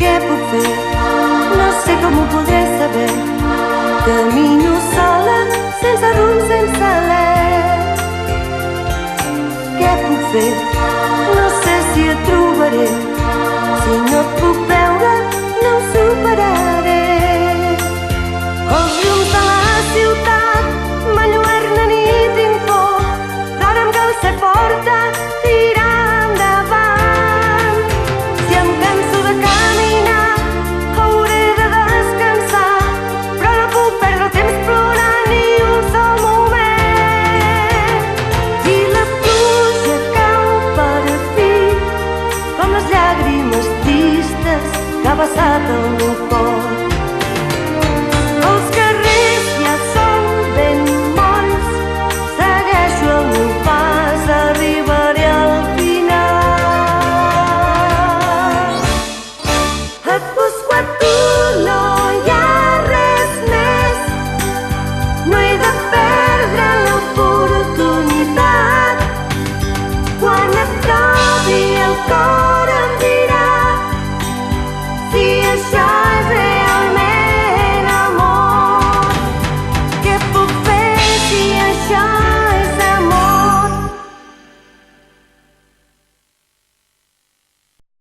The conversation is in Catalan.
Què puc fer? No sé com ho podré saber. Camino sola, sense rumb, sense alè. Què puc fer? No sé si et trobaré. Si no et puc veure, no ho superaré. Els llums de la ciutat m'enlluernen i tinc por, però ara em cal ser forta, tirar endavant. Si em canso de caminar, hauré de descansar, però no puc perdre el temps plorant ni un sol moment. I la pluja cau per fi, com les llàgrimes tristes que ha passat el meu